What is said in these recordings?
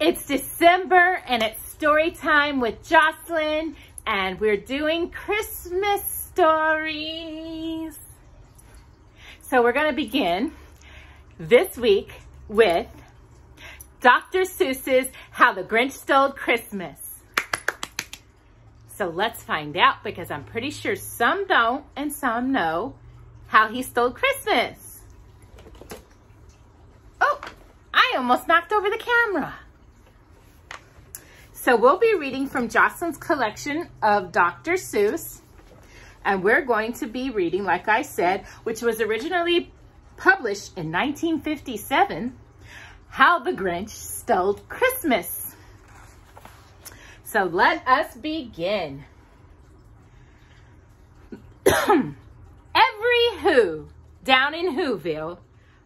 It's December and it's story time with Jocelyn, and we're doing Christmas stories. So we're going to begin this week with Dr. Seuss's How the Grinch Stole Christmas. So let's find out, because I'm pretty sure some don't and some know how he stole Christmas. Oh, I almost knocked over the camera. So we'll be reading from Jocelyn's collection of Dr. Seuss, and we're going to be reading, like I said, which was originally published in 1957, How the Grinch Stole Christmas. So let us begin. Every Who down in Who-ville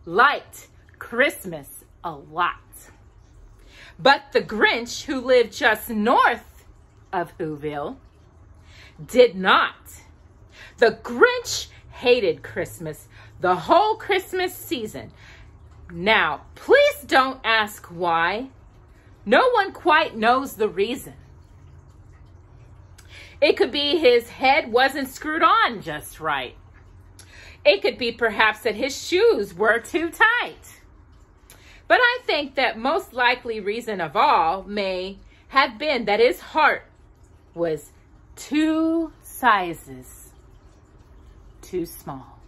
liked Christmas a lot. But the Grinch, who lived just north of Who-ville, did not. The Grinch hated Christmas the whole Christmas season. Now, please don't ask why. No one quite knows the reason. It could be his head wasn't screwed on just right. It could be perhaps that his shoes were too tight. But I think that most likely reason of all may have been that his heart was 2 sizes too small.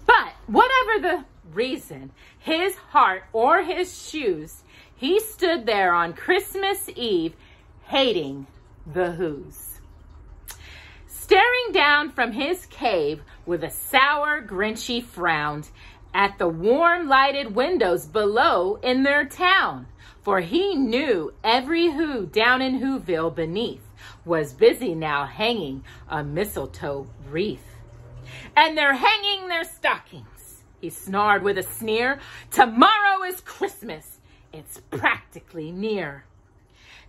But whatever the reason, his heart or his shoes, he stood there on Christmas Eve hating the Whos. Staring down from his cave with a sour, grinchy frown at the warm lighted windows below in their town, for he knew every Who down in Who-ville beneath was busy now hanging a mistletoe wreath. And they're hanging their stockings, he snarled with a sneer. Tomorrow is Christmas. It's practically near.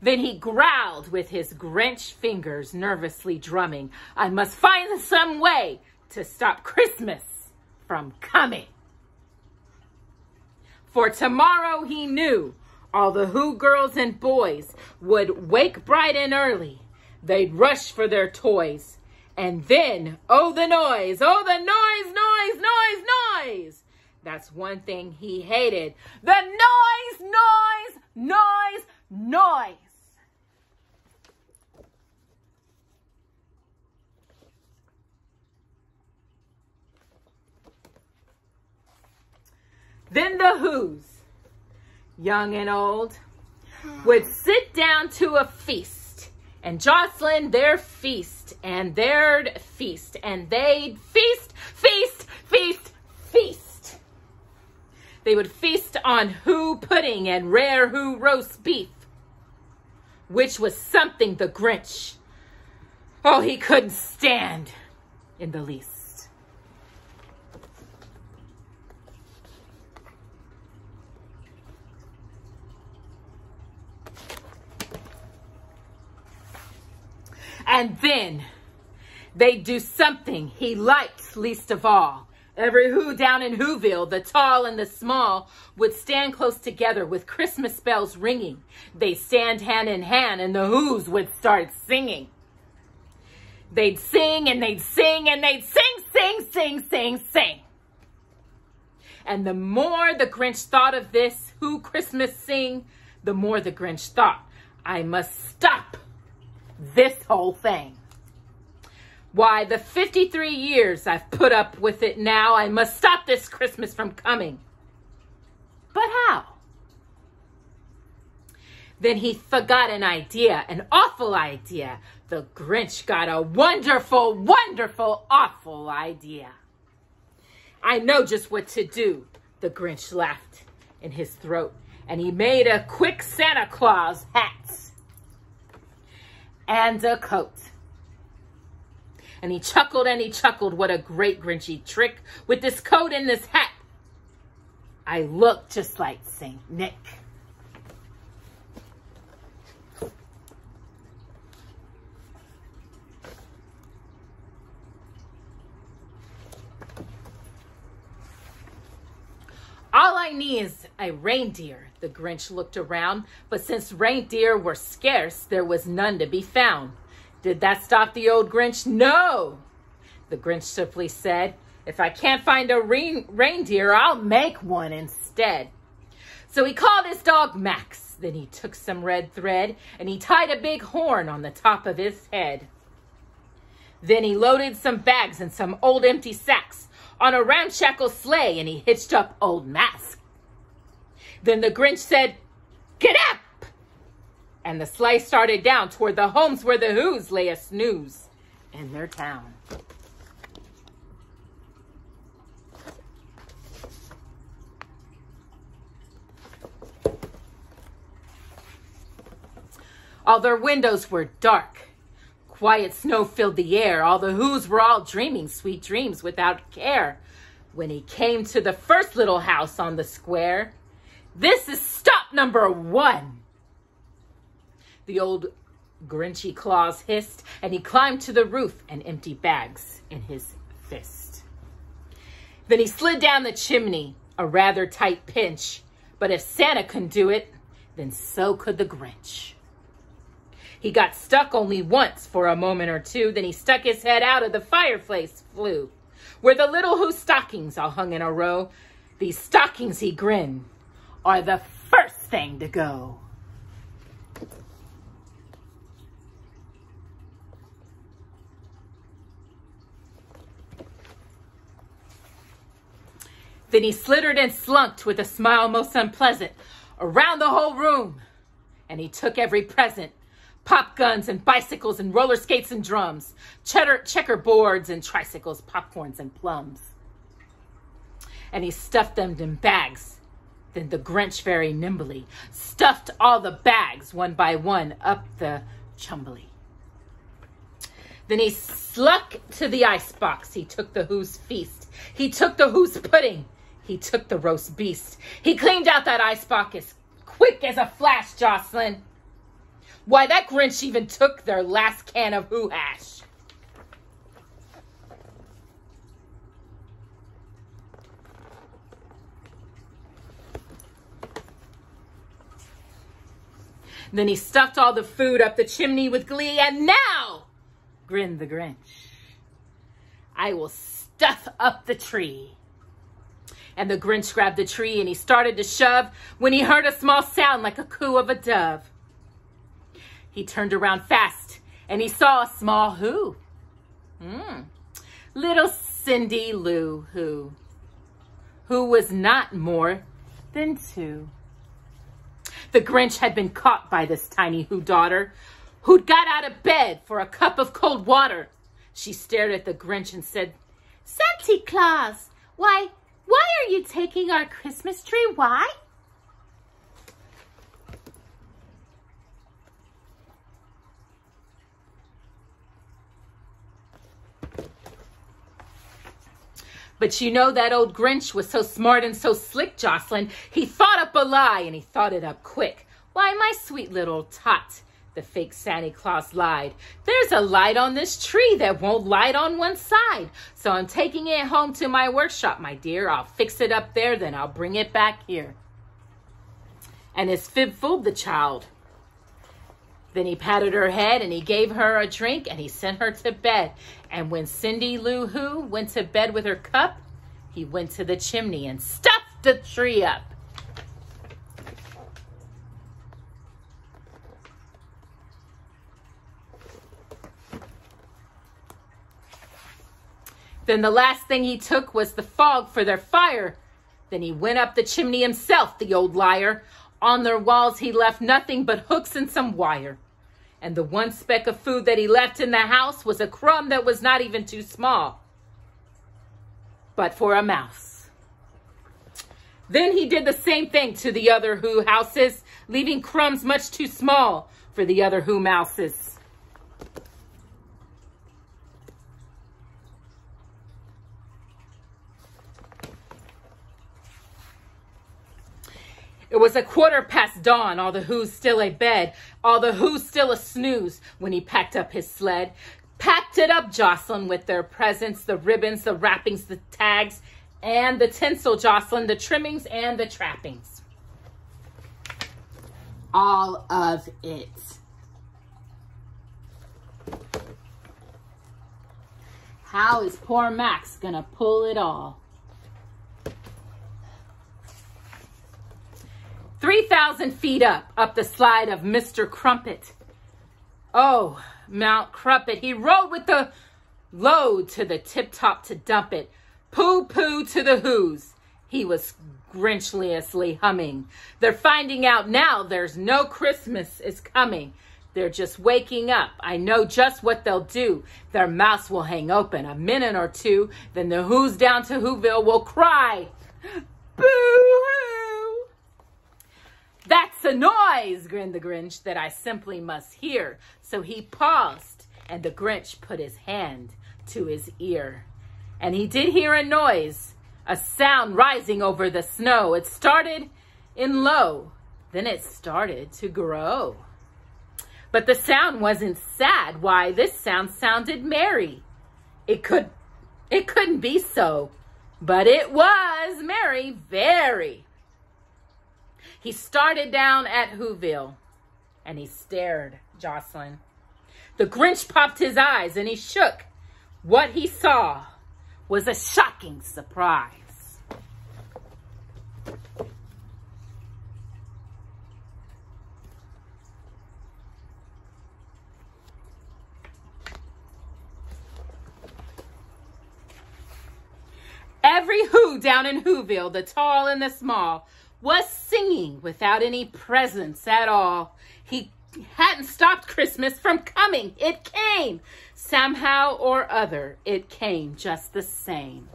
Then he growled with his Grinch fingers nervously drumming, I must find some way to stop Christmas from coming. For tomorrow he knew all the Who girls and boys would wake bright and early. They'd rush for their toys. And then, oh, the noise, noise, noise, noise. That's one thing he hated. The noise, noise, noise, noise. Then the Whos, young and old, would sit down to a feast. And Jocelyn, their feast, and their feast, and they'd feast, feast, feast, feast. They would feast on Who pudding and rare Who roast beef, which was something the Grinch, oh, he couldn't stand in the least. And then they'd do something he liked least of all. Every Who down in Who-ville, the tall and the small, would stand close together with Christmas bells ringing. They'd stand hand in hand and the Whos would start singing. They'd sing and they'd sing and they'd sing, sing, sing, sing, sing. And the more the Grinch thought of this Who Christmas sing, the more the Grinch thought, I must stop this whole thing. Why, the 53 years I've put up with it now, I must stop this Christmas from coming. But how? Then he forgot an idea, an awful idea. The Grinch got a wonderful, wonderful, awful idea. I know just what to do, the Grinch laughed in his throat, and he made a quick Santa Claus hat and a coat. And he chuckled, what a great Grinchy trick. With this coat and this hat, I look just like Saint Nick. tiny as a reindeer. The Grinch looked around, but since reindeer were scarce, there was none to be found. Did that stop the old Grinch? No! The Grinch simply said, if I can't find a reindeer, I'll make one instead. So he called his dog Max. Then he took some red thread and he tied a big horn on the top of his head. Then he loaded some bags and some old empty sacks on a ramshackle sleigh and he hitched up old Mask. Then the Grinch said, get up! And the sleigh started down toward the homes where the Who's lay a snooze in their town. All their windows were dark. Quiet snow filled the air. All the Who's were all dreaming sweet dreams without care. When he came to the first little house on the square, this is stop number 1. The old Grinchy claws hissed, and he climbed to the roof and empty bags in his fist. Then he slid down the chimney, a rather tight pinch. But if Santa couldn't do it, then so could the Grinch. He got stuck only once for a moment or two. Then he stuck his head out of the fireplace flue, where the little Who stockings all hung in a row. These stockings, he grinned, are the first thing to go. Then he slithered and slunked with a smile most unpleasant around the whole room. And he took every present, pop guns and bicycles and roller skates and drums, checkerboards and tricycles, popcorns and plums. And he stuffed them in bags. Then the Grinch very nimbly stuffed all the bags one by one up the chumbly. Then he sluck to the icebox. He took the Who's feast. He took the Who's pudding. He took the roast beast. He cleaned out that icebox as quick as a flash, Jocelyn. Why, that Grinch even took their last can of Who hash. Then he stuffed all the food up the chimney with glee, and now, grinned the Grinch, I will stuff up the tree. And the Grinch grabbed the tree and he started to shove when he heard a small sound like a coo of a dove. He turned around fast and he saw a small Who. Little Cindy Lou Who was not more than 2. The Grinch had been caught by this tiny Who daughter who'd got out of bed for a cup of cold water. She stared at the Grinch and said, Santa Claus, why are you taking our Christmas tree? Why? But you know that old Grinch was so smart and so slick, Jocelyn. He thought up a lie and he thought it up quick. Why, my sweet little tot, the fake Santa Claus lied. There's a light on this tree that won't light on one side. So I'm taking it home to my workshop, my dear. I'll fix it up there, then I'll bring it back here. And his fib fooled the child. Then he patted her head and he gave her a drink and he sent her to bed. And when Cindy Lou Who went to bed with her cup, he went to the chimney and stuffed the tree up. Then the last thing he took was the fog for their fire. Then he went up the chimney himself, the old liar. On their walls he left nothing but hooks and some wire. And the one speck of food that he left in the house was a crumb that was not even too small, but for a mouse. Then he did the same thing to the other Who houses, leaving crumbs much too small for the other Who mouses. It was 1/4 dawn, all the Who's still abed, all the Who's still a snooze when he packed up his sled. Packed it up, Jocelyn, with their presents, the ribbons, the wrappings, the tags, And the tinsel, Jocelyn, the trimmings and the trappings. All of it. How is poor Max gonna pull it all? 3,000 feet up the slide of Mr. Crumpet. Oh, Mount Crumpet, he rode with the load to the tip-top to dump it. Pooh-pooh to the Who's. He was Grinchlessly humming. They're finding out now there's no Christmas is coming. They're just waking up. I know just what they'll do. Their mouths will hang open a minute or two. Then the Who's down to Who-ville will cry, boo-hoo! That's a noise, grinned the Grinch, that I simply must hear. So he paused, and the Grinch put his hand to his ear. And he did hear a noise, a sound rising over the snow. It started in low, then it started to grow. But the sound wasn't sad. Why, this sound sounded merry. It couldn't be so, but it was merry, very. He started down at Who-ville, and he stared, Jocelyn. The Grinch popped his eyes, and he shook. What he saw was a shocking surprise. Every Who down in Who-ville, the tall and the small, was singing without any presents at all. He hadn't stopped Christmas from coming. It came. Somehow or other, it came just the same.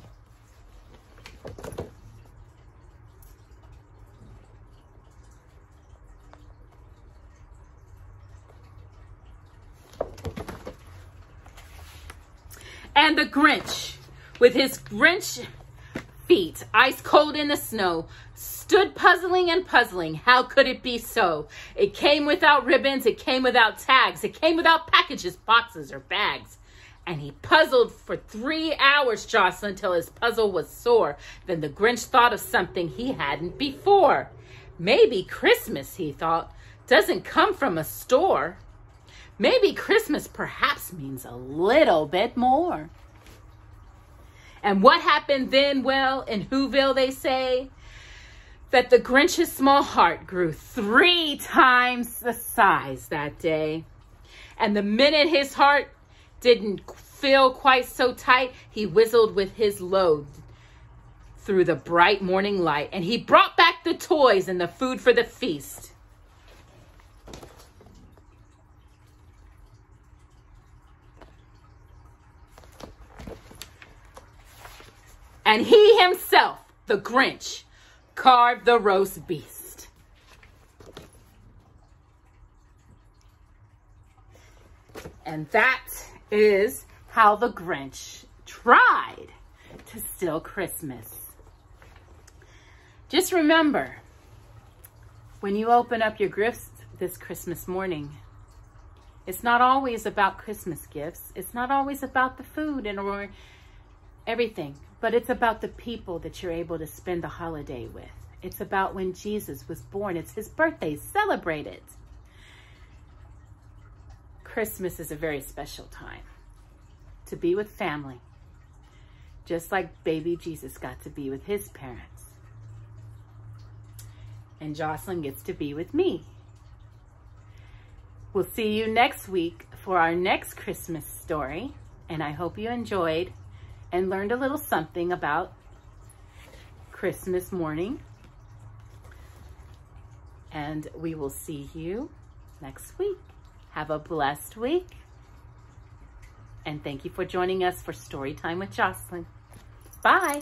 And the Grinch, with his Grinch feet ice cold in the snow, stood puzzling and puzzling. How could it be so? It came without ribbons, it came without tags, it came without packages, boxes, or bags. And he puzzled for 3 hours, Jocelyn, till his puzzle was sore. Then the Grinch thought of something he hadn't before. Maybe Christmas, he thought, doesn't come from a store. Maybe Christmas perhaps means a little bit more. And what happened then? Well, in Who-ville, they say that the Grinch's small heart grew 3 times the size that day. And the minute his heart didn't feel quite so tight, he whistled with his load through the bright morning light. And he brought back the toys and the food for the feast. And he himself, the Grinch, carved the roast beast. And that is how the Grinch tried to steal Christmas. Just remember, when you open up your gifts this Christmas morning, it's not always about Christmas gifts. It's not always about the food or everything. But it's about the people that you're able to spend the holiday with. It's about when Jesus was born. It's his birthday. Celebrate it. Christmas is a very special time to be with family, just like baby Jesus got to be with his parents. And Jocelyn gets to be with me. We'll see you next week for our next Christmas story. And I hope you enjoyed and learned a little something about Christmas morning. And we will see you next week. Have a blessed week. And thank you for joining us for Storytime with Jocelyn. Bye.